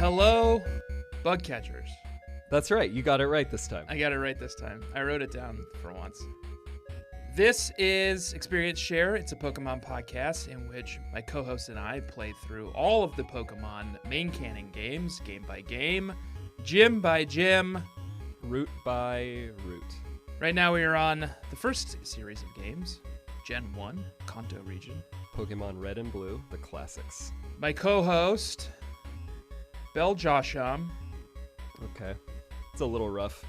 Hello, bug catchers. That's right. You got it right this time. I got it right this time. I wrote it down for once. This is Experience Share. It's a Pokemon podcast in which my co-host and I play through all of the Pokemon main canon games, game by game, gym by gym, route by route. Right now we are on the first series of games, Gen 1, Kanto region. Pokemon Red and Blue, the classics. My co-host, Beljosham. Okay. It's a little rough.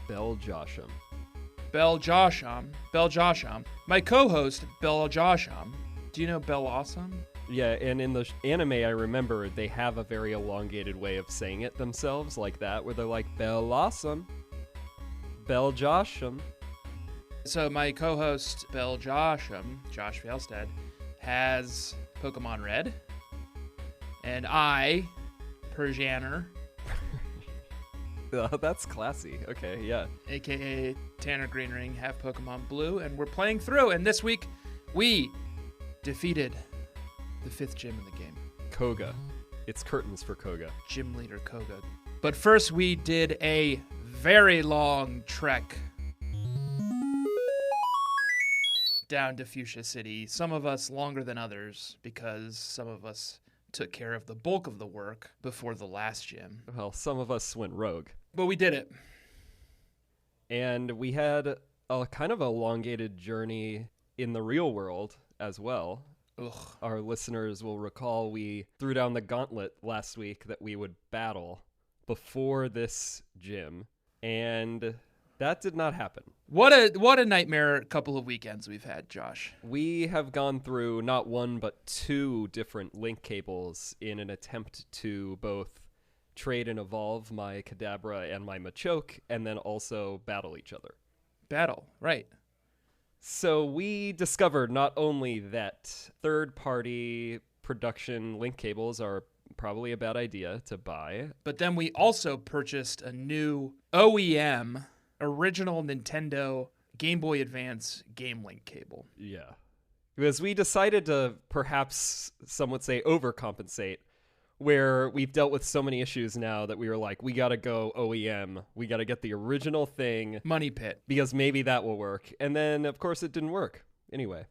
Beljosham. Beljosham. My co-host, Beljosham. Do you know Belawesome? Yeah, and in the anime, I remember they have a very elongated way of saying it themselves, like that, where they're like, Belawesome. Beljosham. So my co-host, Beljosham, Josh Fjellstead, has Pokemon Red. And I, Persianer, Oh, that's classy. Okay, yeah. a.k.a. Tanner Greenring, have Pokemon Blue, and we're playing through. And this week, we defeated the 5th gym in the game. Koga. It's curtains for Koga. Gym leader Koga. But first, we did a very long trek down to Fuchsia City. Some of us longer than others, because some of us took care of the bulk of the work before the last gym. Well, some of us went rogue. But we did it. And we had a kind of elongated journey in the real world as well. Ugh. Our listeners will recall we threw down the gauntlet last week that we would battle before this gym, and that did not happen. What a nightmare couple of weekends we've had, Josh. We have gone through not one but 2 different link cables in an attempt to both trade and evolve my Kadabra and my Machoke, and then also battle each other. Battle, right. So we discovered not only that third-party production link cables are probably a bad idea to buy, but then we also purchased a new OEM, original Nintendo Game Boy Advance Game Link cable. Yeah. Because we decided to perhaps, some would say, overcompensate, where we've dealt with so many issues now that we were like, we got to go OEM. We got to get the original thing. Money pit. Because maybe that will work. And then, of course, it didn't work. Anyway.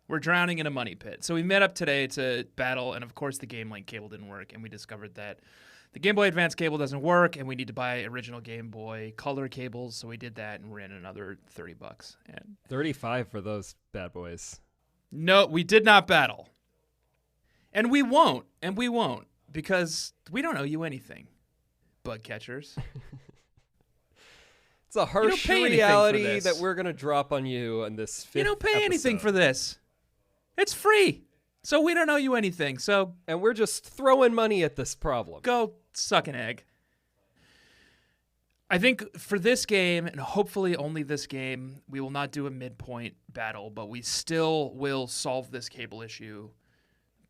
We're drowning in a money pit. So we met up today to battle, and of course the Game Link cable didn't work, and we discovered that the Game Boy Advance cable doesn't work, and we need to buy original Game Boy Color cables, so we did that and ran another $30. And 35 for those bad boys. No, we did not battle. And we won't, because we don't owe you anything, bug catchers. It's a harsh reality that we're going to drop on you on this 5th You don't pay episode. anything for this. It's free. So we don't owe you anything. And we're just throwing money at this problem. Go suck an egg. I think for this game, and hopefully only this game, we will not do a midpoint battle, but we still will solve this cable issue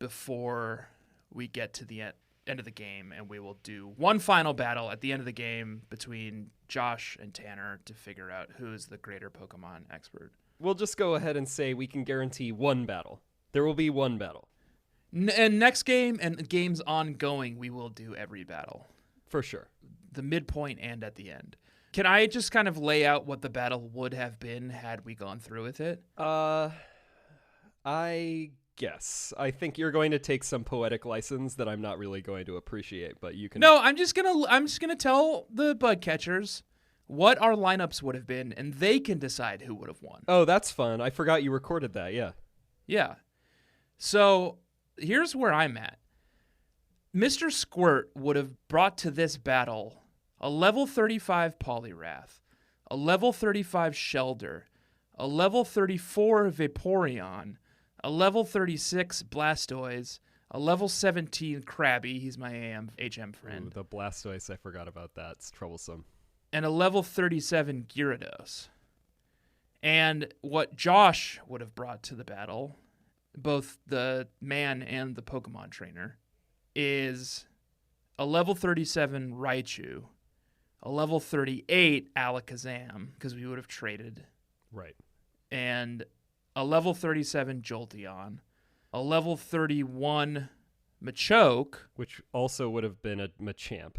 before we get to the end of the game, and we will do one final battle at the end of the game between Josh and Tanner to figure out who is the greater Pokemon expert. We'll just go ahead and say we can guarantee one battle. There will be one battle. And next game and games ongoing, we will do every battle. For sure. The midpoint and at the end. Can I just kind of lay out what the battle would have been had we gone through with it? I guess. I think you're going to take some poetic license that I'm not really going to appreciate, but you can. No, I'm just gonna tell the bug catchers what our lineups would have been, and they can decide who would have won. Oh, that's fun. I forgot you recorded that. Yeah. Yeah. So here's where I'm at. Mr. Squirt would have brought to this battle a level 35 Poliwrath, a level 35 Shelder, a level 34 Vaporeon, a level 36 Blastoise, a level 17 Krabby, he's my HM friend. Ooh, the Blastoise, I forgot about that. It's troublesome. And a level 37 Gyarados. And what Josh would have brought to the battle, both the man and the Pokemon trainer, is a level 37 Raichu, a level 38 Alakazam, because we would have traded. Right. And a level 37 Jolteon, a level 31 Machoke, which also would have been a Machamp.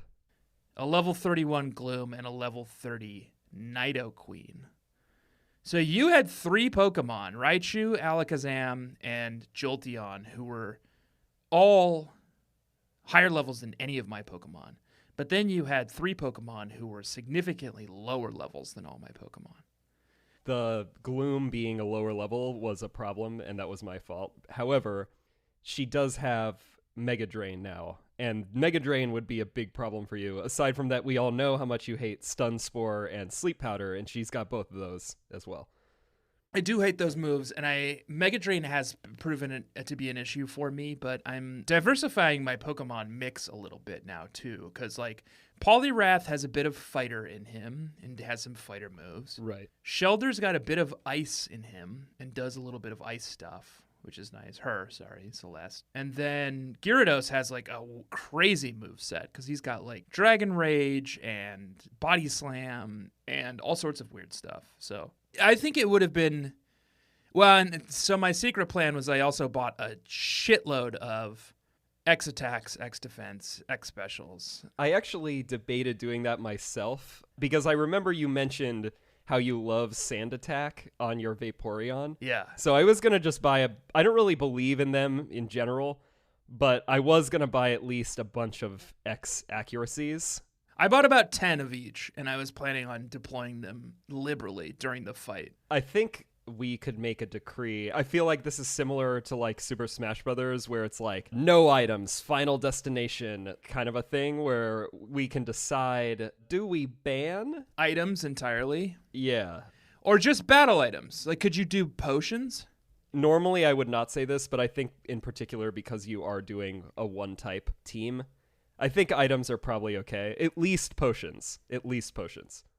a level 31 Gloom, and a level 30 Nidoqueen. So you had 3 Pokemon, Raichu, Alakazam, and Jolteon, who were all higher levels than any of my Pokemon. But then you had 3 Pokemon who were significantly lower levels than all my Pokemon. The Gloom being a lower level was a problem, and that was my fault. However, she does have Mega Drain now, and Mega Drain would be a big problem for you. Aside from that, we all know how much you hate Stun Spore and Sleep Powder, and she's got both of those as well. I do hate those moves, and Mega Drain has proven it to be an issue for me, but I'm diversifying my Pokemon mix a little bit now, too, because, like, Poliwrath has a bit of fighter in him and has some fighter moves. Right. Shelder's got a bit of ice in him and does a little bit of ice stuff, which is nice. Celeste. And then Gyarados has, like, a crazy move set because he's got, like, Dragon Rage and Body Slam and all sorts of weird stuff. So I think it would have been... Well, and so my secret plan was I also bought a shitload of X attacks, X defense, X specials. I actually debated doing that myself because I remember you mentioned how you love Sand Attack on your Vaporeon. Yeah. So I was going to just buy I don't really believe in them in general, but I was going to buy at least a bunch of X accuracies. I bought about 10 of each, and I was planning on deploying them liberally during the fight. I think we could make a decree. I feel like this is similar to like Super Smash Brothers, where it's like no items, final destination kind of a thing where we can decide, do we ban items entirely? Yeah. Or just battle items? Like, could you do potions? Normally I would not say this, but I think in particular because you are doing a one type team, I think items are probably okay. At least potions.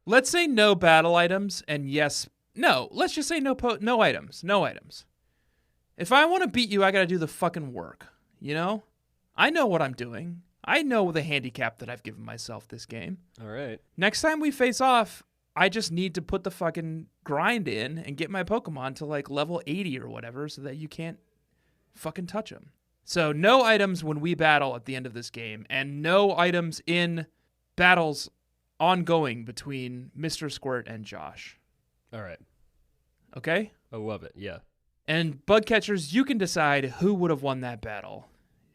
Let's say no battle items and yes. No, let's just say no items. No items. If I want to beat you, I got to do the fucking work, you know? I know what I'm doing. I know the handicap that I've given myself this game. All right. Next time we face off, I just need to put the fucking grind in and get my Pokemon to like level 80 or whatever so that you can't fucking touch them. So no items when we battle at the end of this game, and no items in battles ongoing between Mr. Squirt and Josh. All right. Okay? I love it, yeah. And bug catchers, you can decide who would have won that battle.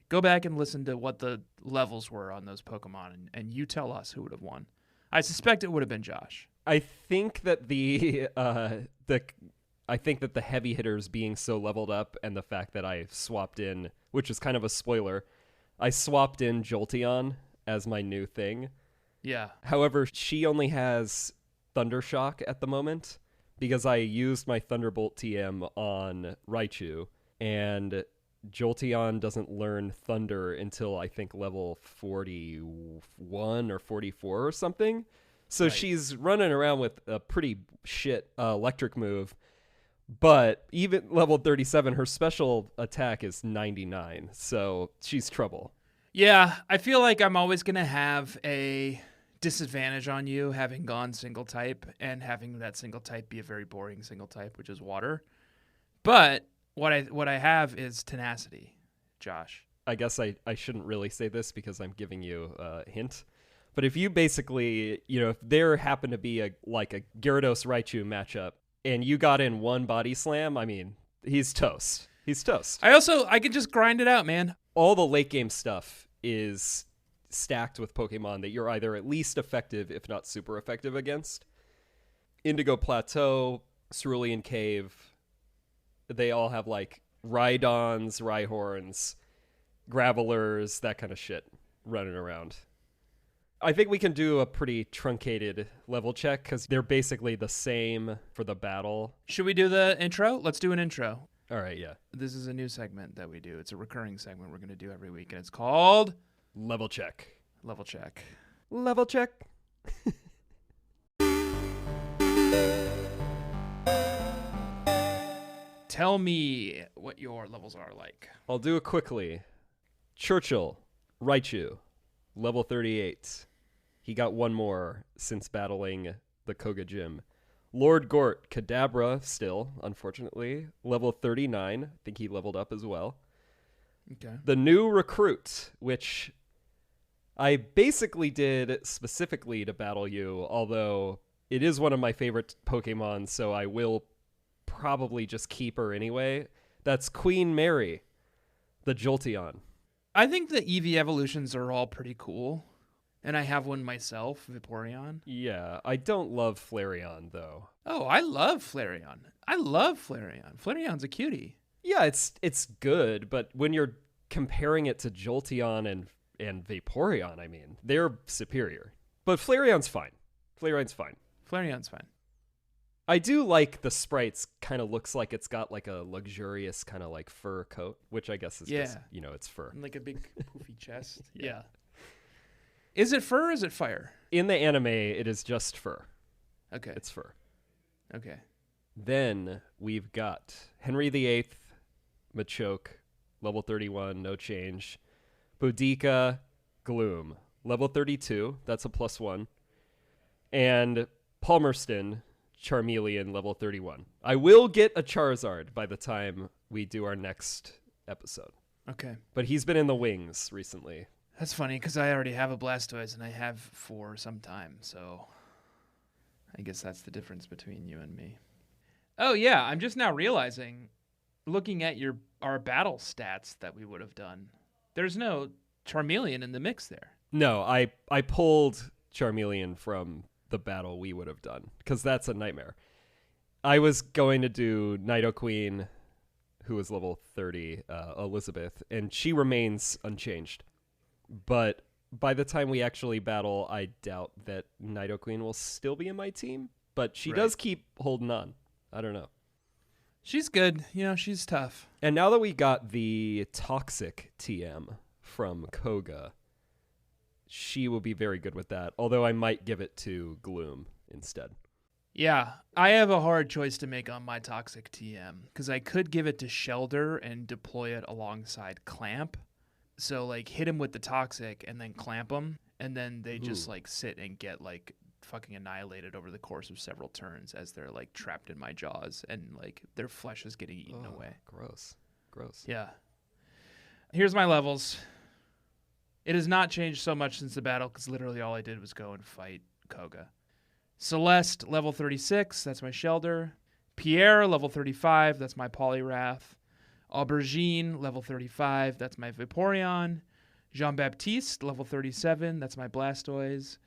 Go back and listen to what the levels were on those Pokemon, and you tell us who would have won. I suspect it would have been Josh. I think that the heavy hitters being so leveled up and the fact that I swapped in, which is kind of a spoiler, I swapped in Jolteon as my new thing. Yeah. However, she only has Thundershock at the moment because I used my Thunderbolt TM on Raichu, and Jolteon doesn't learn Thunder until I think level 41 or 44 or something. So Right. She's running around with a pretty shit electric move, but even level 37, her special attack is 99, so she's trouble. Yeah, I feel like I'm always going to have a disadvantage on you having gone single type and having that single type be a very boring single type, which is water. But what I have is tenacity, Josh. I guess I shouldn't really say this because I'm giving you a hint. But if you basically, if there happened to be a Gyarados Raichu matchup and you got in one body slam, I mean, he's toast. He's toast. I could just grind it out, man. All the late game stuff is stacked with Pokemon that you're either at least effective, if not super effective against. Indigo Plateau, Cerulean Cave, they all have like Rhydons, Rhyhorns, Gravelers, that kind of shit running around. I think we can do a pretty truncated level check because they're basically the same for the battle. Should we do the intro? Let's do an intro. All right, yeah. This is a new segment that we do. It's a recurring segment we're going to do every week, and it's called Level Check. Level Check. Level Check. Tell me what your levels are like. I'll do it quickly. Churchill, Raichu, level 38. He got one more since battling the Koga gym. Lord Gort, Kadabra still, unfortunately, level 39. I think he leveled up as well. Okay. The new recruit, which I basically did specifically to battle you, although it is one of my favorite Pokemon, so I will probably just keep her anyway. That's Queen Mary, the Jolteon. I think the EV evolutions are all pretty cool. And I have one myself, Vaporeon. Yeah, I don't love Flareon, though. Oh, I love Flareon. I love Flareon. Flareon's a cutie. Yeah, it's good, but when you're comparing it to Jolteon and Vaporeon, I mean, they're superior. But Flareon's fine. Flareon's fine. Flareon's fine. I do like the sprites kind of looks like it's got like a luxurious kind of like fur coat, which I guess is just, it's fur. And like a big poofy chest. Yeah. Yeah. Is it fur or is it fire? In the anime, it is just fur. Okay. It's fur. Okay. Then we've got Henry VIII, Machoke, level 31, no change. Boudica, Gloom, level 32, that's a +1. And Palmerston, Charmeleon, level 31. I will get a Charizard by the time we do our next episode. Okay. But he's been in the wings recently. That's funny because I already have a Blastoise and I have for some time, so I guess that's the difference between you and me. Oh yeah, I'm just now realizing, looking at our battle stats that we would have done, there's no Charmeleon in the mix there. No, I pulled Charmeleon from the battle we would have done because that's a nightmare. I was going to do Nidoqueen, who is level 30, Elizabeth, and she remains unchanged. But by the time we actually battle, I doubt that Nidoqueen will still be in my team. But she does keep holding on. I don't know. She's good. She's tough. And now that we got the Toxic TM from Koga, she will be very good with that. Although I might give it to Gloom instead. Yeah, I have a hard choice to make on my Toxic TM because I could give it to Shelder and deploy it alongside Clamp. So, hit him with the Toxic and then clamp him, and then they just, sit and get, fucking annihilated over the course of several turns as they're, trapped in my jaws and, their flesh is getting eaten away. Gross. Yeah. Here's my levels. It has not changed so much since the battle because literally all I did was go and fight Koga. Celeste, level 36, that's my Shelder. Pierre, level 35, that's my Poliwrath. Aubergine, level 35, that's my Vaporeon. Jean-Baptiste, level 37, that's my Blastoise.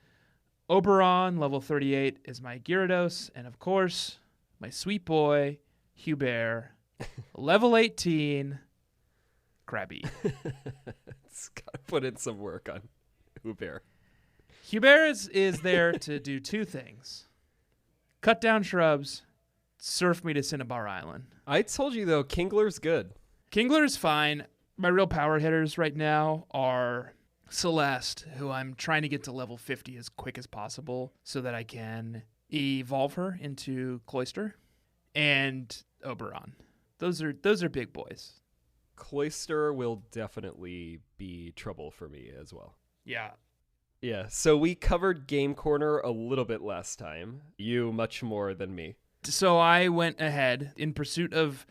Oberon, level 38, is my Gyarados. And of course, my sweet boy, Hubert, level 18, Krabby. It's got to put in some work on Hubert. Hubert is there to do two things. Cut down shrubs, surf me to Cinnabar Island. I told you, though, Kingler's good. Kingler's fine. My real power hitters right now are Celeste, who I'm trying to get to level 50 as quick as possible so that I can evolve her into Cloyster, and Oberon. Those are big boys. Cloyster will definitely be trouble for me as well. Yeah. Yeah, so we covered Game Corner a little bit last time. You much more than me. So I went ahead in pursuit of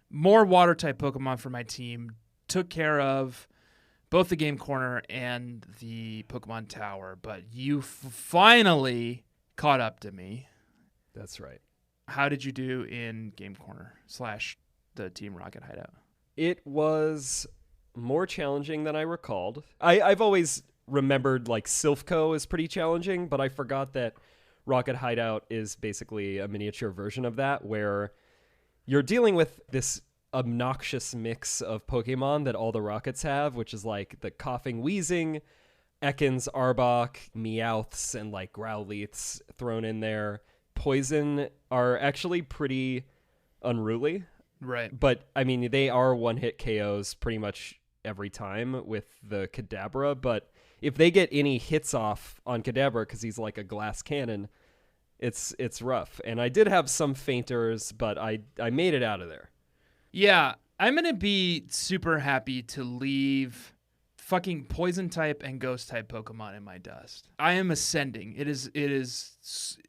more water-type Pokemon for my team, took care of both the Game Corner and the Pokemon Tower, but you finally caught up to me. That's right. How did you do in Game Corner / the Team Rocket Hideout? It was more challenging than I recalled. I've always remembered Silph Co is pretty challenging, but I forgot that Rocket Hideout is basically a miniature version of that, where you're dealing with this obnoxious mix of Pokemon that all the Rockets have, which is the coughing, wheezing, Ekans, Arbok, Meowths, and Growliths thrown in there. Poison are actually pretty unruly. Right. But, I mean, they are one-hit KOs pretty much every time with the Kadabra, but if they get any hits off on Kadabra because he's like a glass cannon, it's rough. And I did have some fainters, but I made it out of there. Yeah, I'm going to be super happy to leave fucking poison type and ghost type Pokemon in my dust. I am ascending. It is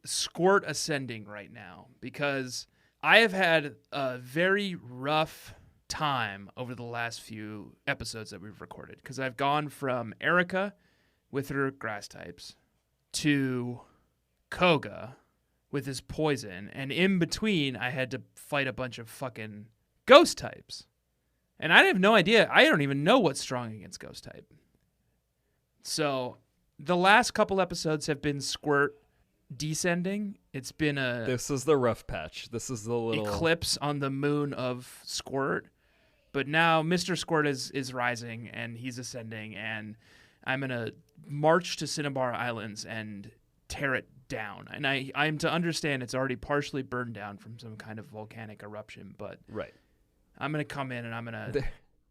Squirt ascending right now because I have had a very rough time over the last few episodes that we've recorded, because I've gone from Erica with her grass types to Koga with his poison, and in between I had to fight a bunch of fucking ghost types. And I have no idea. I don't even know what's strong against ghost type. So the last couple episodes have been Squirt descending. It's been a This is the rough patch. This is the little eclipse on the moon of Squirt. But now Mr. Squirt is rising and he's ascending, and I'm going to march to Cinnabar Islands and tear it down. And I'm to understand it's already partially burned down from some kind of volcanic eruption, but right. I'm going to come in and I'm going to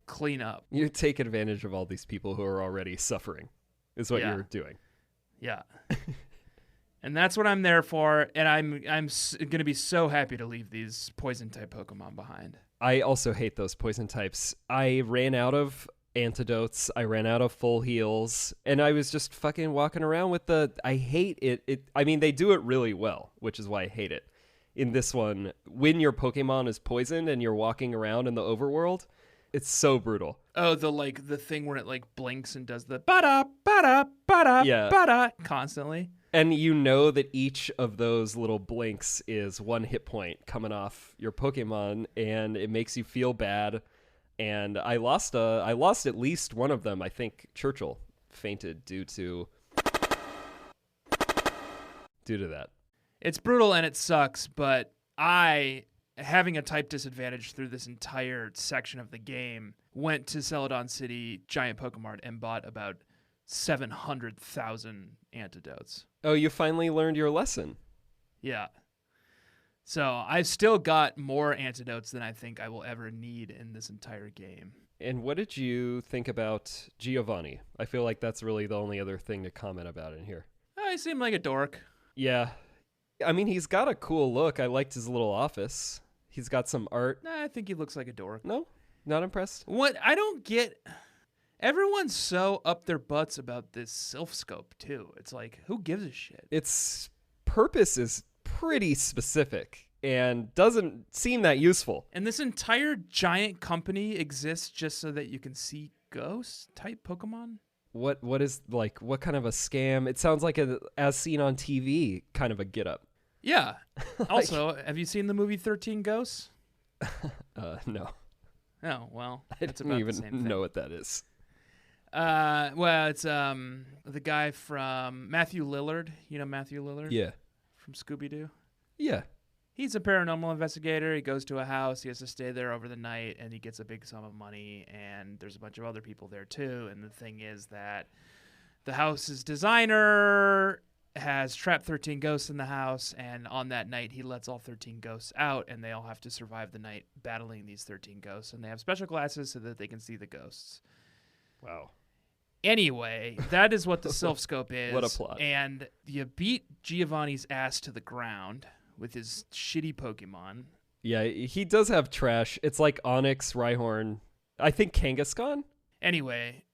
clean up. You take advantage of all these people who are already suffering is what Yeah. you're doing. Yeah. And that's what I'm there for, and I'm going to be so happy to leave these poison-type Pokemon behind. I also hate those poison types. I ran out of antidotes. I ran out of full heals, and I was just fucking walking around with I hate it. I mean, they do it really well, which is why I hate it. In this one, when your Pokemon is poisoned and you're walking around in the overworld, it's so brutal. Oh, the thing where it like blinks and does the ba-da, ba-da, ba-da, Yeah. ba-da constantly. And you know that each of those little blinks is 1 hit point coming off your Pokemon, and it makes you feel bad. And I lost at least one of them. I think Churchill fainted due to that. It's brutal and it sucks, but having a type disadvantage through this entire section of the game, went to Celadon City Giant Pokemart and bought about 700,000 antidotes. Oh, you finally learned your lesson. Yeah. So I've still got more antidotes than I think I will ever need in this entire game. And what did you think about Giovanni? I feel like that's really the only other thing to comment about in here. I seem like a dork. Yeah. I mean, he's got a cool look. I liked his little office. He's got some art. I think he looks like a dork. No? Not impressed? What I don't get, everyone's so up their butts about this Silph Scope too. It's like, who gives a shit? Its purpose is pretty specific and doesn't seem that useful. And this entire giant company exists just so that you can see ghost type Pokemon? What kind of a scam? It sounds like a as seen on TV kind of a getup. Yeah. Also, have you seen the movie 13 Ghosts? No. Oh, well, I that's don't about even the same thing. know what that is. Well, it's the guy from Matthew Lillard. You know Matthew Lillard? Yeah. From Scooby-Doo? Yeah. He's a paranormal investigator. He goes to a house. He has to stay there over the night, and he gets a big sum of money, and there's a bunch of other people there, too. And the thing is that the house's designer has trapped 13 ghosts in the house, and on that night, he lets all 13 ghosts out, and they all have to survive the night battling these 13 ghosts. And they have special glasses so that they can see the ghosts. Wow. Anyway, that is what the Silph Scope is. What a plot. And you beat Giovanni's ass to the ground with his shitty Pokemon. Yeah, he does have trash. It's like Onyx, Rhyhorn, I think Kangaskhan? Anyway,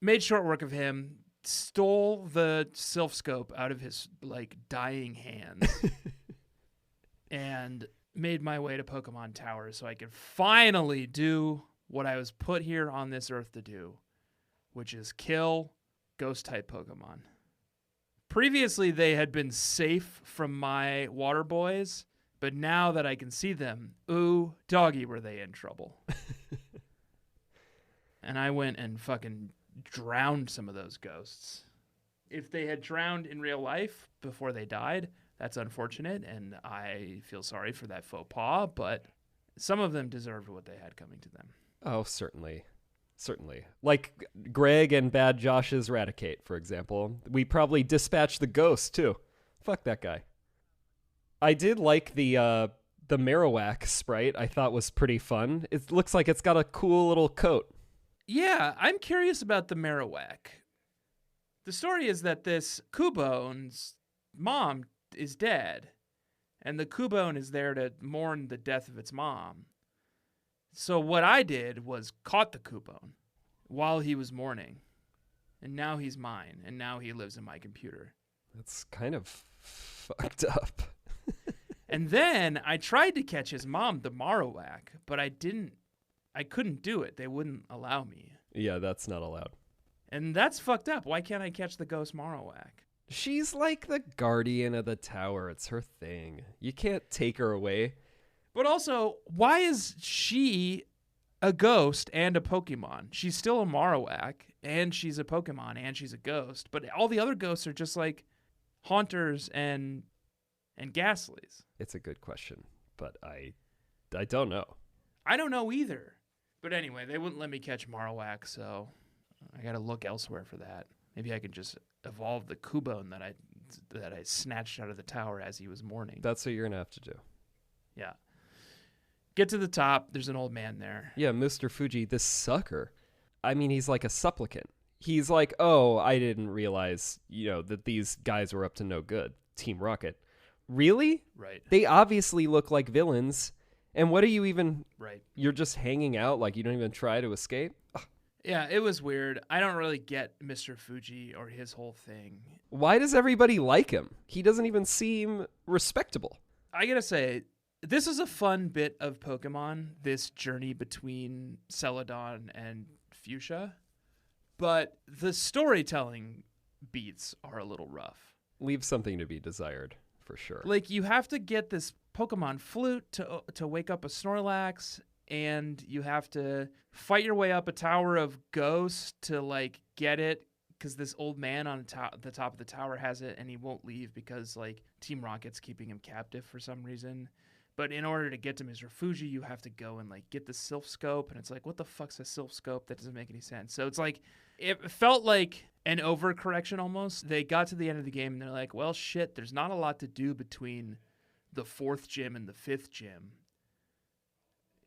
made short work of him, stole the Silph Scope out of his like dying hands, and made my way to Pokemon Tower so I could finally do what I was put here on this earth to do, which is kill ghost-type Pokemon. Previously, they had been safe from my water boys, but now that I can see them, ooh, doggy, were they in trouble. And I went and fucking drowned some of those ghosts. If they had drowned in real life before they died, that's unfortunate, and I feel sorry for that faux pas, but some of them deserved what they had coming to them. Oh, certainly. Certainly. Like Greg and Bad Josh's Raticate, for example. We probably dispatched the ghost, too. Fuck that guy. I did like the Marowak sprite. I thought was pretty fun. It looks like it's got a cool little coat. Yeah, I'm curious about the Marowak. The story is that this Kubone's mom is dead, and the Kubone is there to mourn the death of its mom. So what I did was caught the Kubone while he was mourning, and now he's mine, and now he lives in my computer. That's kind of fucked up. And then I tried to catch his mom, the Marowak, but I didn't I couldn't do it. They wouldn't allow me. Yeah, that's not allowed. And that's fucked up. Why can't I catch the ghost Marowak? She's like the guardian of the tower. It's her thing. You can't take her away. But also, why is she a ghost and a Pokemon? She's still a Marowak, and she's a Pokemon, and she's a ghost. But all the other ghosts are just like Haunters and Ghastlies. It's a good question, but I don't know. I don't know either. But anyway, they wouldn't let me catch Marowak, so I got to look elsewhere for that. Maybe I could just evolve the Cubone that I snatched out of the tower as he was mourning. That's what you're gonna have to do. Yeah. Get to the top. There's an old man there. Yeah, Mr. Fuji, this sucker. I mean, he's like a supplicant. He's like, oh, I didn't realize, that these guys were up to no good. Team Rocket. Really? Right. They obviously look like villains. And what are you even... Right. You're just hanging out, like you don't even try to escape? Ugh. Yeah, it was weird. I don't really get Mr. Fuji or his whole thing. Why does everybody like him? He doesn't even seem respectable. I gotta say, this is a fun bit of Pokemon, this journey between Celadon and Fuchsia. But the storytelling beats are a little rough. Leaves something to be desired, for sure. Like, you have to get this Pokemon flute to wake up a Snorlax, and you have to fight your way up a tower of ghosts to, like, get it, because this old man on the top of the tower has it, and he won't leave because, like, Team Rocket's keeping him captive for some reason. But in order to get to Mr. Fuji, you have to go and, like, get the Silph Scope, and it's like, what the fuck's a Silph Scope? That doesn't make any sense. So it's like, it felt like an overcorrection almost. They got to the end of the game, and they're like, well, shit, there's not a lot to do between the 4th gym and the 5th gym.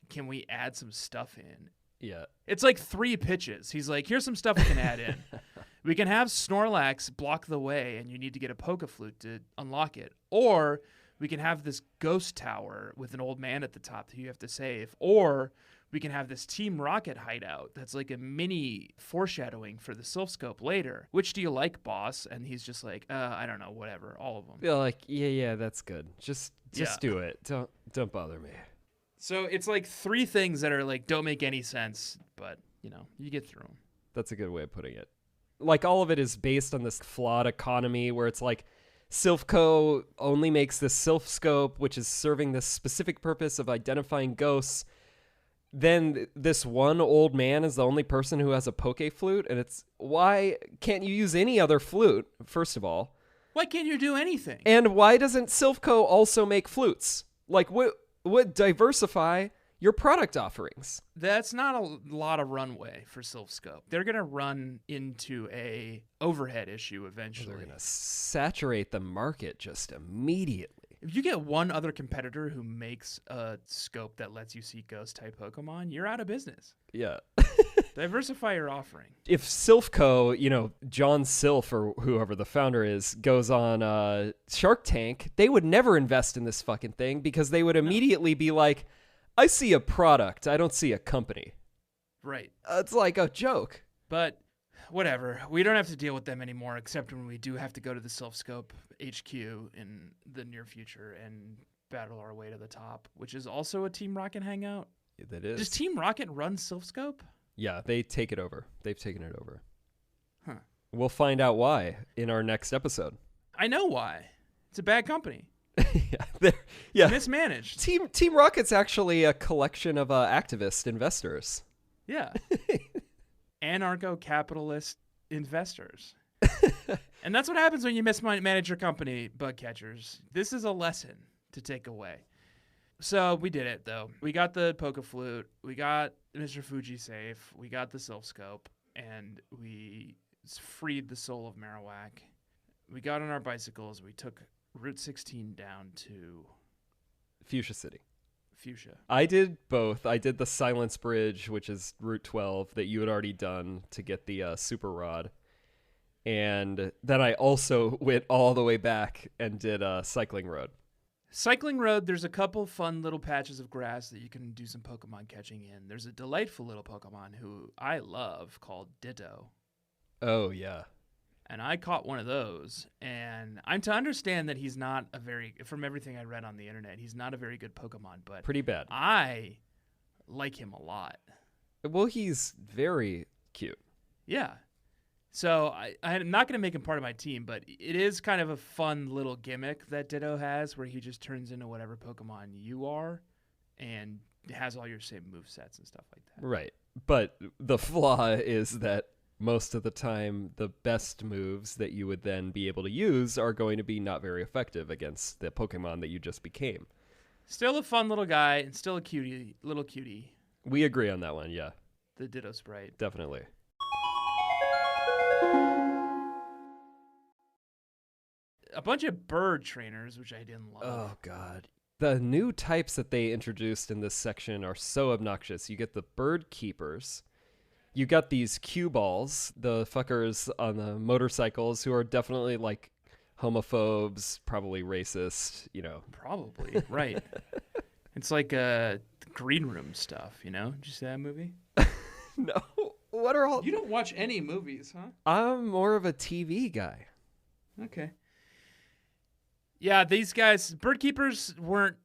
Can we add some stuff in? Yeah. It's like 3 pitches. He's like, here's some stuff we can add in. We can have Snorlax block the way, and you need to get a Poké-Flute to unlock it. Or we can have this ghost tower with an old man at the top that you have to save. Or we can have this Team Rocket hideout that's like a mini foreshadowing for the Silph Scope later. Which do you like, boss? And he's just like, I don't know, whatever, all of them. Yeah, like, yeah, that's good. Just do it. Don't bother me. So it's like 3 things that are like don't make any sense, but you get through them. That's a good way of putting it. Like, all of it is based on this flawed economy where it's like Silph Co. only makes this Silph Scope, which is serving this specific purpose of identifying ghosts. Then this one old man is the only person who has a Poké-Flute, and it's, why can't you use any other flute, first of all? Why can't you do anything? And why doesn't Silph Co. also make flutes? Like, what diversify your product offerings? That's not a lot of runway for Silph Scope. They're going to run into a overhead issue eventually. They're going to saturate the market just immediately. If you get one other competitor who makes a scope that lets you see ghost-type Pokemon, you're out of business. Yeah. Diversify your offering. If Silph Co., John Silph or whoever the founder is, goes on Shark Tank, they would never invest in this fucking thing because they would immediately be like, I see a product, I don't see a company. Right. It's like a joke. But whatever. We don't have to deal with them anymore, except when we do have to go to the Silph Scope HQ in the near future and battle our way to the top, which is also a Team Rocket hangout. That is. Does Team Rocket run Silph Scope? Yeah, they take it over. They've taken it over. Huh. We'll find out why in our next episode. I know why. It's a bad company. Yeah. Mismanaged. Team Rocket's actually a collection of activist investors. Yeah. Anarcho-capitalist investors. And that's what happens when you mismanage your company, bug catchers. This is a lesson to take away. So we did it, though. We got the Poké-Flute. We got Mr. Fuji safe. We got the Silph Scope. And we freed the soul of Marowak. We got on our bicycles. We took Route 16 down to Fuchsia City. Fuchsia. I did both. I did the Silence Bridge, which is Route 12 that you had already done to get the Super Rod. And then I also went all the way back and did Cycling Road. Cycling Road, there's a couple fun little patches of grass that you can do some Pokemon catching in. There's a delightful little Pokemon who I love called Ditto. Oh, yeah. And I caught one of those. And I'm to understand that he's not a very, from everything I read on the internet, he's not a very good Pokemon. But pretty bad. I like him a lot. Well, he's very cute. Yeah. So I'm not going to make him part of my team, but it is kind of a fun little gimmick that Ditto has where he just turns into whatever Pokemon you are and has all your same movesets and stuff like that. Right. But the flaw is that most of the time, the best moves that you would then be able to use are going to be not very effective against the Pokemon that you just became. Still a fun little guy and still a little cutie. We agree on that one, yeah. The Ditto sprite. Definitely. A bunch of bird trainers, which I didn't love. Oh, God. The new types that they introduced in this section are so obnoxious. You get the bird keepers. You got these cue balls, the fuckers on the motorcycles who are definitely like homophobes, probably racist, you know. Probably, right. It's like green room stuff, you know? Did you see that movie? No. What are all... You don't watch any movies, huh? I'm more of a TV guy. Okay. Yeah, these guys, bird keepers weren't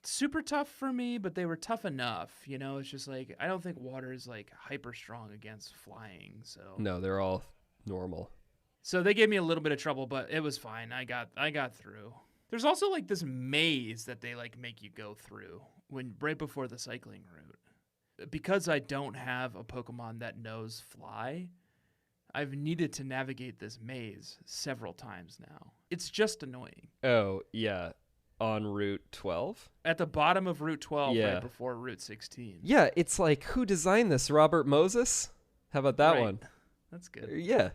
super tough for me, but they were tough enough. You know, it's just like, I don't think water is like hyper strong against flying. So No, they're all normal. So they gave me a little bit of trouble, but it was fine. I got through. There's also like this maze that they like make you go through right before the cycling route. Because I don't have a Pokemon that knows fly, I've needed to navigate this maze several times now. It's just annoying. Oh, yeah. On Route 12? At the bottom of Route 12, Yeah. right before Route 16. Yeah, it's like, who designed this? Robert Moses? How about that Right. one? That's good. Yeah.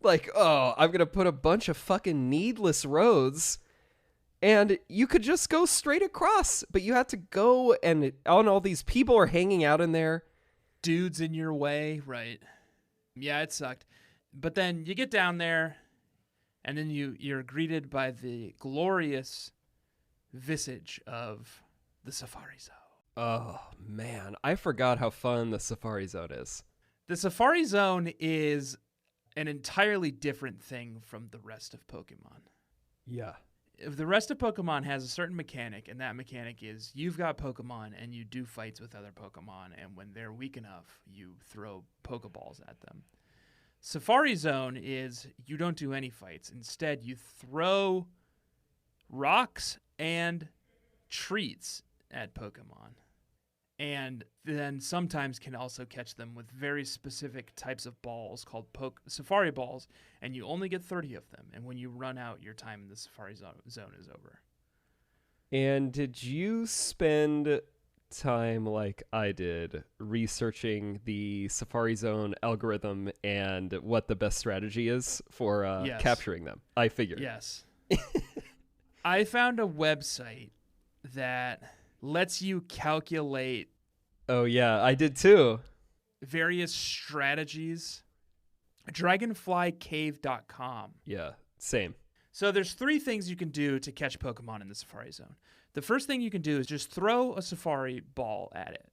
Like, oh, I'm going to put a bunch of fucking needless roads, and you could just go straight across, but you have to go, and all these people are hanging out in there. Dudes in your way, right. Yeah, it sucked. But then you get down there, and then you're greeted by the glorious visage of the Safari Zone. Oh, man. I forgot how fun the Safari Zone is. The Safari Zone is an entirely different thing from the rest of Pokemon. Yeah. If the rest of Pokemon has a certain mechanic, and that mechanic is you've got Pokemon and you do fights with other Pokemon, and when they're weak enough, you throw Pokeballs at them. Safari Zone is you don't do any fights. Instead, you throw rocks and treats at Pokemon. And then sometimes can also catch them with very specific types of balls called Safari Balls, and you only get 30 of them. And when you run out, your time in the Safari Zone is over. And did you spend time like I did researching the Safari Zone algorithm and what the best strategy is for Yes. capturing them? I figured. Yes. I found a website that lets you calculate Oh, yeah, I did too. various strategies. Dragonflycave.com. Yeah, same. So there's 3 things you can do to catch Pokemon in the Safari Zone. The first thing you can do is just throw a Safari ball at it.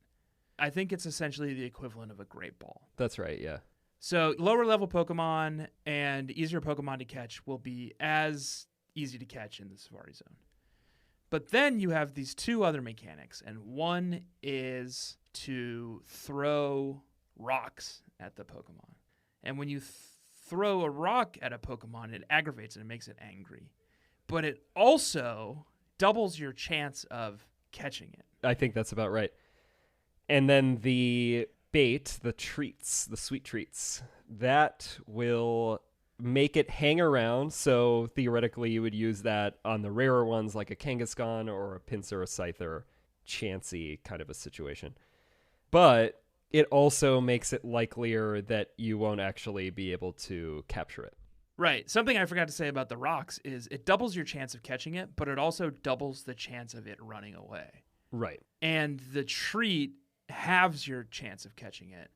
I think it's essentially the equivalent of a Great Ball. That's right, yeah. So lower level Pokemon and easier Pokemon to catch will be as easy to catch in the Safari Zone. But then you have these 2 other mechanics, and one is to throw rocks at the Pokemon. And when you throw a rock at a Pokemon, it aggravates it and makes it angry. But it also doubles your chance of catching it. I think that's about right. And then the bait, the treats, the sweet treats, that will make it hang around. So theoretically, you would use that on the rarer ones like a Kangaskhan or a Pinsir, a Scyther, Chansey kind of a situation. But it also makes it likelier that you won't actually be able to capture it. Right. Something I forgot to say about the rocks is it doubles your chance of catching it, but it also doubles the chance of it running away. Right. And the treat halves your chance of catching it,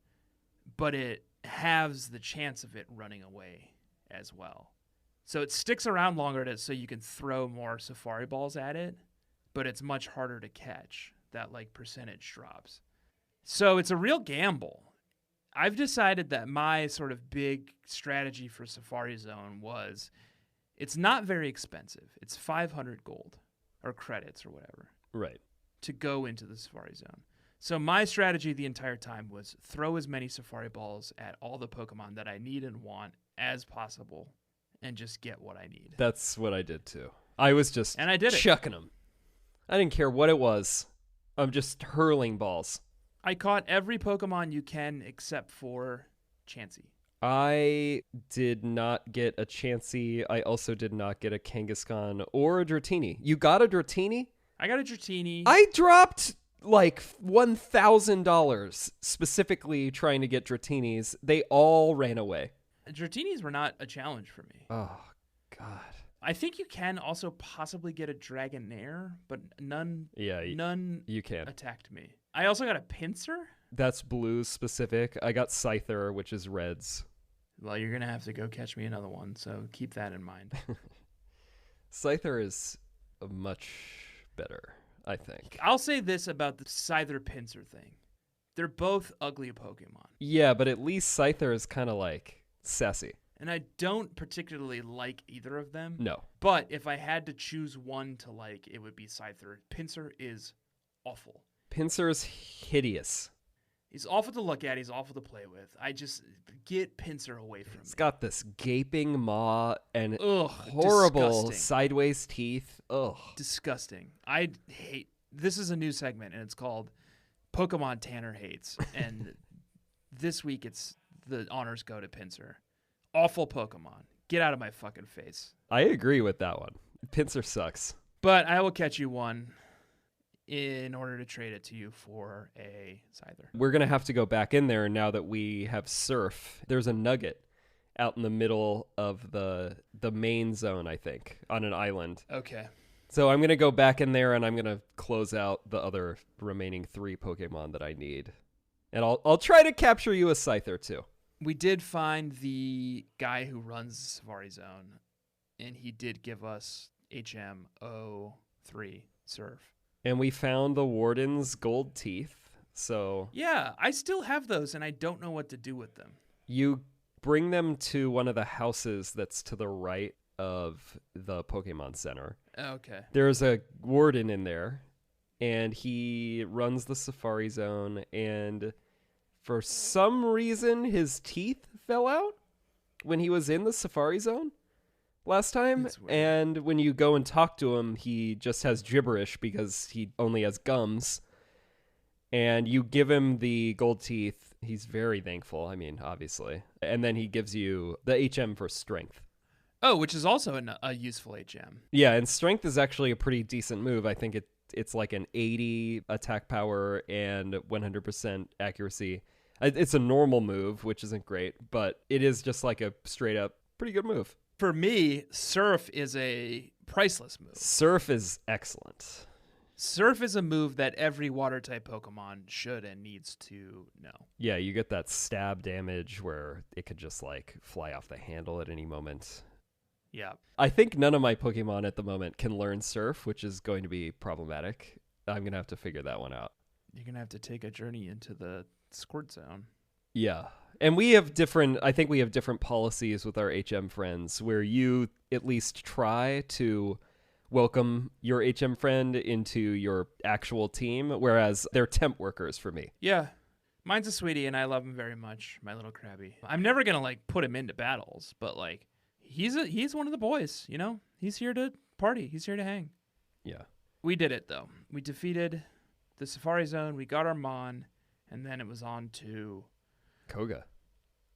but it halves the chance of it running away as well. So it sticks around longer so you can throw more Safari Balls at it, but it's much harder to catch. That like percentage drops. So it's a real gamble. I've decided that my sort of big strategy for Safari Zone was it's not very expensive. It's 500 gold or credits or whatever. Right. to go into the Safari Zone. So my strategy the entire time was throw as many Safari Balls at all the Pokemon that I need and want as possible and just get what I need. That's what I did too. I was just And I did it. chucking them. I didn't care what it was. I'm just hurling balls. I caught every Pokemon you can except for Chansey. I did not get a Chansey. I also did not get a Kangaskhan or a Dratini. You got a Dratini? I got a Dratini. I dropped like $1,000 specifically trying to get Dratinis. They all ran away. Dratinis were not a challenge for me. Oh, God. I think you can also possibly get a Dragonair, but none You can. attacked me. I also got a Pinsir. That's blues specific. I got Scyther, which is reds. Well, you're going to have to go catch me another one, so keep that in mind. Scyther is much better, I think. I'll say this about the Scyther Pinsir thing. They're both ugly Pokemon. Yeah, but at least Scyther is kind of like sassy. And I don't particularly like either of them. No. But if I had to choose one to like, it would be Scyther. Pinsir is awful. Pinsir is hideous. He's awful to look at. He's awful to play with. I just get Pinsir away from me. It's got this gaping maw and Ugh, horrible disgusting. sideways teeth. Ugh. Disgusting. I hate. This is a new segment, and it's called Pokemon Tanner Hates. And this week, it's the honors go to Pinsir. Awful Pokemon. Get out of my fucking face. I agree with that one. Pinsir sucks. But I will catch you one in order to trade it to you for a Scyther. We're going to have to go back in there now that we have Surf. There's a nugget out in the middle of the main zone, I think, on an island. Okay. So I'm going to go back in there and I'm going to close out the other remaining 3 Pokemon that I need. And I'll try to capture you a Scyther too. We did find the guy who runs the Safari Zone, and he did give us HM03 Surf. And we found the Warden's gold teeth. So Yeah, I still have those, and I don't know what to do with them. you bring them to one of the houses that's to the right of the Pokemon Center. Okay. There's a warden in there, and he runs the Safari Zone, and for some reason his teeth fell out when he was in the Safari Zone last time. That's weird. And when you go and talk to him, he just has gibberish because he only has gums. And you give him the gold teeth. He's very thankful, I mean, obviously. And then he gives you the HM for strength. Oh, which is also a useful HM. Yeah, and strength is actually a pretty decent move. I think it's like an 80 attack power and 100% accuracy. It's a normal move, which isn't great, but it is just like a straight up pretty good move. For me, Surf is a priceless move. Surf is excellent. Surf is a move that every water-type Pokemon should and needs to know. Yeah, you get that stab damage where it could just like fly off the handle at any moment. Yeah. I think none of my Pokemon at the moment can learn Surf, which is going to be problematic. I'm going to have to figure that one out. You're going to have to take a journey into the Squirt Zone. Yeah. And we have different policies with our HM friends where you at least try to welcome your HM friend into your actual team, whereas they're temp workers for me. Yeah. Mine's a sweetie, and I love him very much, my little Krabby. I'm never going to, like, put him into battles, but, like, he's one of the boys, you know? He's here to party. He's here to hang. Yeah. We did it, though. We defeated the Safari Zone. We got our Mon, and then it was on to Koga.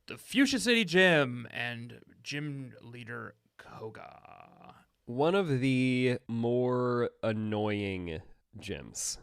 the Fuchsia City gym and gym leader Koga. One of the more annoying gyms.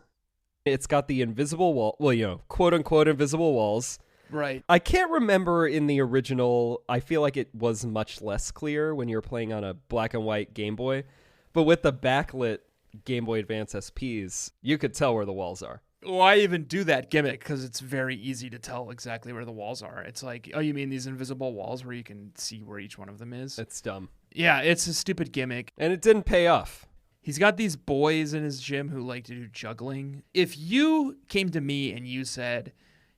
It's got the invisible wall, well, you know, quote unquote invisible walls. Right. I can't remember in the original. I feel like it was much less clear when you're playing on a black and white Game Boy. But with the backlit Game Boy Advance SPs, you could tell where the walls are. Why even do that gimmick? Because it's very easy to tell exactly where the walls are. It's like, oh, you mean these invisible walls where you can see where each one of them is? It's dumb. Yeah, it's a stupid gimmick. And it didn't pay off. He's got these boys in his gym who like to do juggling. If you came to me and you said,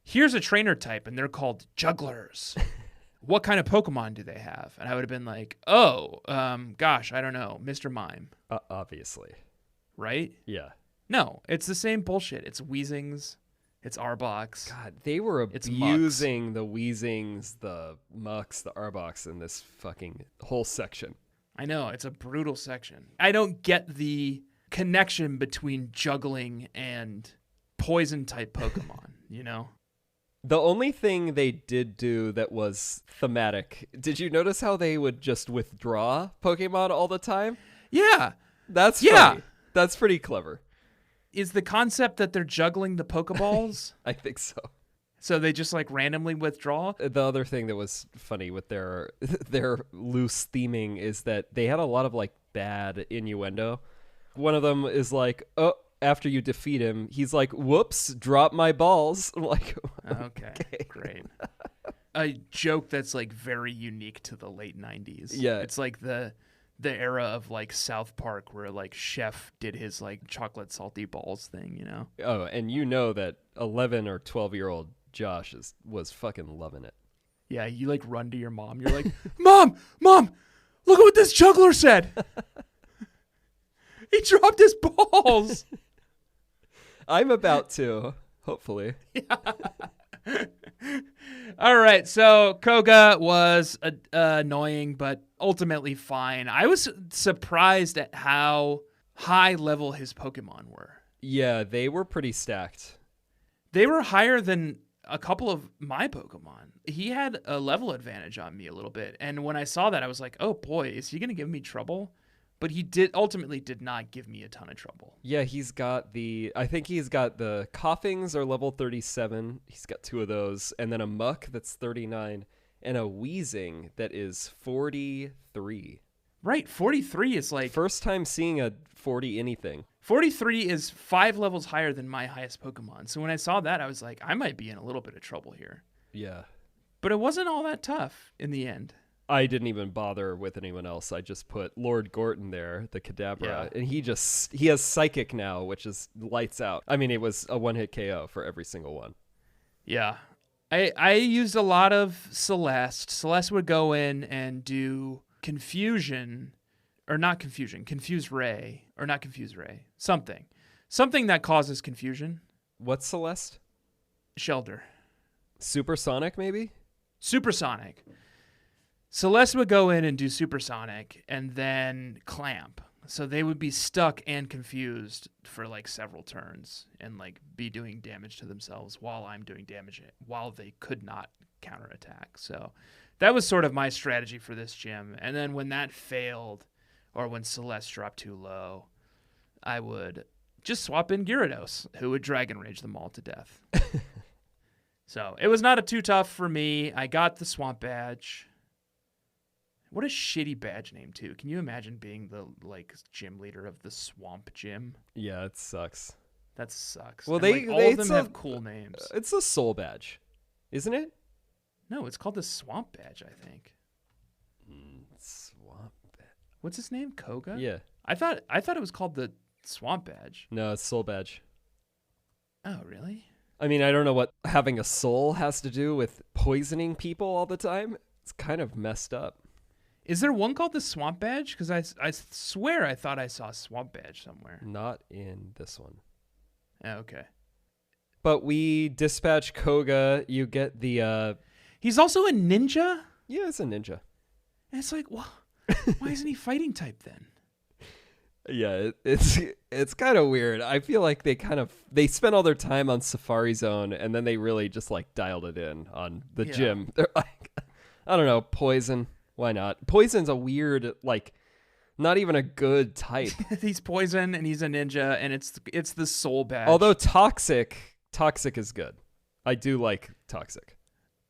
here's a trainer type and they're called jugglers, what kind of Pokemon do they have? And I would have been like, gosh, I don't know, Mr. Mime. Obviously. Right? Yeah. No, it's the same bullshit. It's Weezings. It's Arbox. God, they were It's abusing the Weezings, the Mucks, the Arbox in this fucking whole section. I know, it's a brutal section. I don't get the connection between juggling and poison-type Pokemon, you know? The only thing they did do that was thematic, did you notice how they would just withdraw Pokemon all the time? Yeah. That's funny. That's pretty clever. Is the concept that they're juggling the Pokeballs? I think so. So they just like randomly withdraw? The other thing that was funny with their loose theming is that they had a lot of like bad innuendo. One of them is like, oh, after you defeat him, he's like, whoops, drop my balls. I'm like, okay, great. A joke that's like very unique to the late 90s. Yeah. It's like the era of like South Park where like Chef did his like chocolate salty balls thing, you know? Oh, and you know that 11 or 12-year-old Josh was fucking loving it. Yeah, you like run to your mom. You're like, Mom, look at what this juggler said. He dropped his balls. I'm about to, hopefully. All right, so Koga was annoying, but ultimately fine. I was surprised at how high level his Pokemon were. Yeah, they were pretty stacked. They were higher than a couple of my Pokemon. He had a level advantage on me a little bit, and when I saw that, I was like, oh boy, is he going to give me trouble? But he ultimately did not give me a ton of trouble. Yeah, I think he's got the Coughings are level 37. He's got 2 of those. And then a Muck that's 39. And a Wheezing that is 43. Right, 43 is like... First time seeing a 40 anything. 43 is 5 levels higher than my highest Pokemon. So when I saw that, I was like, I might be in a little bit of trouble here. Yeah. But it wasn't all that tough in the end. I didn't even bother with anyone else. I just put Lord Gorton there, the Kadabra, and he has Psychic now, which is lights out. I mean, it was a one-hit KO for every single one. Yeah. I used a lot of Celeste. Celeste would go in and do Confusion, or not Confusion, Confuse Ray, or not Confuse Ray, something that causes confusion. What's Celeste? Shelter. Supersonic, maybe? Supersonic. Celeste would go in and do Supersonic and then Clamp. So they would be stuck and confused for like several turns and like be doing damage to themselves while I'm doing damage while they could not counterattack. So that was sort of my strategy for this gym. And then when that failed or when Celeste dropped too low, I would just swap in Gyarados, who would Dragon Rage them all to death. So it was not too tough for me. I got the Swamp Badge. What a shitty badge name, too. Can you imagine being the, like, gym leader of the Swamp Gym? Yeah, it sucks. That sucks. Well, and, all of them have cool names. It's a soul badge, isn't it? No, it's called the Swamp Badge, I think. Swamp Badge. What's his name? Koga? Yeah. I thought it was called the Swamp Badge. No, it's soul badge. Oh, really? I mean, I don't know what having a soul has to do with poisoning people all the time. It's kind of messed up. Is there one called the Swamp Badge? Because I swear I thought I saw Swamp Badge somewhere. Not in this one. Oh, okay. But we dispatch Koga. You get the... He's also a ninja? Yeah, it's a ninja. And it's like, why isn't he fighting type then? Yeah, it's kind of weird. I feel like they spent all their time on Safari Zone, and then they really just like dialed it in on the gym. They're like, I don't know, poison. Why not? Poison's a weird, like, not even a good type. He's poison and he's a ninja, and it's the soul badge. Although toxic is good. I do like toxic.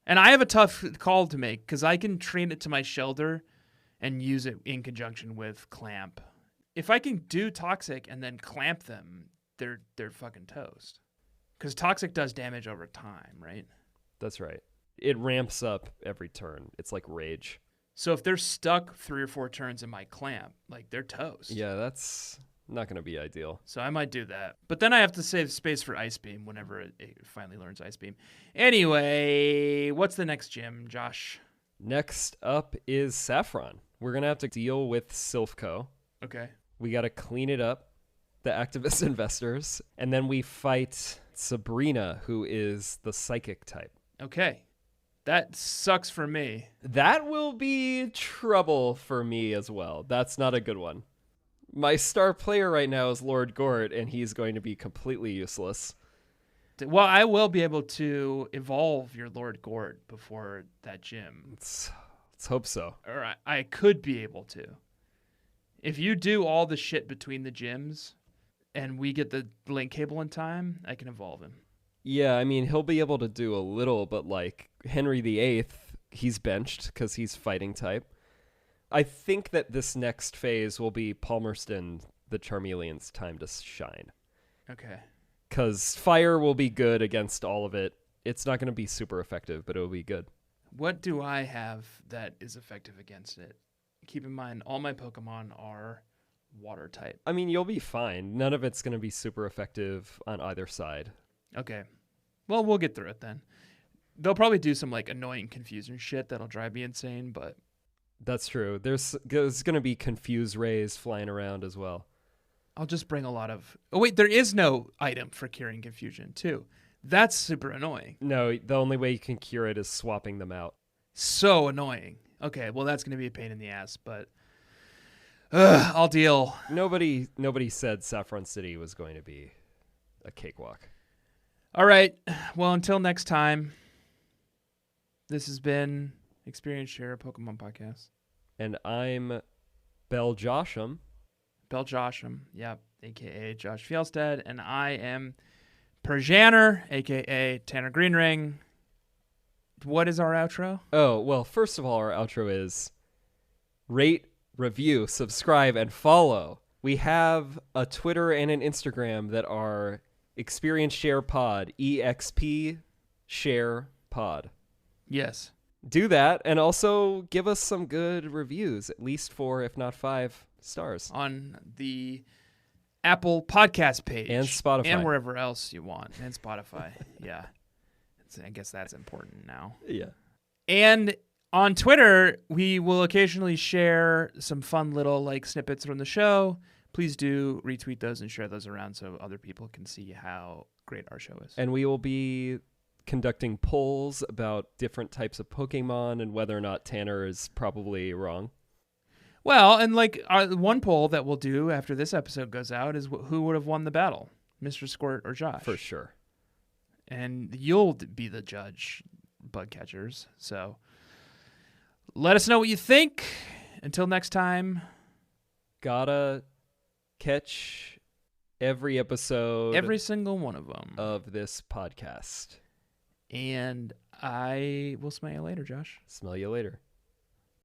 And I have a tough call to make because I can train it to my Shelter and use it in conjunction with Clamp. If I can do toxic and then clamp them, they're fucking toast. Because toxic does damage over time, right? That's right. It ramps up every turn. It's like rage. So if they're stuck 3 or 4 turns in my clamp, like they're toast. Yeah, that's not going to be ideal. So I might do that. But then I have to save space for Ice Beam whenever it finally learns Ice Beam. Anyway, what's the next gym, Josh? Next up is Saffron. We're going to have to deal with Silph Co. Okay. We got to clean it up. the activist investors. And then we fight Sabrina, who is the psychic type. Okay. That sucks for me. That will be trouble for me as well. That's not a good one. My star player right now is Lord Gort, and he's going to be completely useless. Well, I will be able to evolve your Lord Gort before that gym. Let's hope so. Or I could be able to. If you do all the shit between the gyms and we get the link cable in time, I can evolve him. Yeah, I mean, he'll be able to do a little, but like Henry VIII, he's benched because he's fighting type. I think that this next phase will be Palmerston, the Charmeleon's time to shine. Okay. Because fire will be good against all of it. It's not going to be super effective, but it will be good. What do I have that is effective against it? Keep in mind, all my Pokemon are water type. I mean, you'll be fine. None of it's going to be super effective on either side. Okay. Well, we'll get through it then. They'll probably do some like annoying confusion shit that'll drive me insane, but... That's true. There's going to be confuse rays flying around as well. I'll just bring a lot of... Oh, wait, there is no item for curing confusion, too. That's super annoying. No, the only way you can cure it is swapping them out. So annoying. Okay, well, that's going to be a pain in the ass, but... I'll deal. Nobody said Saffron City was going to be a cakewalk. All right. Well, until next time, this has been Experience Share, a Pokemon podcast. And I'm Bell Josham. Bell Josham, yep, a.k.a. Josh Fjellstead. And I am Persianer, a.k.a. Tanner Greenring. What is our outro? Oh, well, first of all, our outro is rate, review, subscribe, and follow. We have a Twitter and an Instagram that are Experience Share Pod, EXP Share Pod. Yes. Do that, and also give us some good reviews, at least 4, if not 5 stars. On the Apple podcast page. And Spotify. And wherever else you want. And Spotify. Yeah. I guess that's important now. Yeah. And on Twitter, we will occasionally share some fun little like snippets from the show. Please do retweet those and share those around so other people can see how great our show is. And we will be conducting polls about different types of Pokemon and whether or not Tanner is probably wrong. Well, and like one poll that we'll do after this episode goes out is who would have won the battle, Mr. Squirt or Josh? For sure. And you'll be the judge, bug catchers. So let us know what you think. Until next time. Gotta catch every episode. Every single one of them. Of this podcast. And I will smell you later, Josh. Smell you later.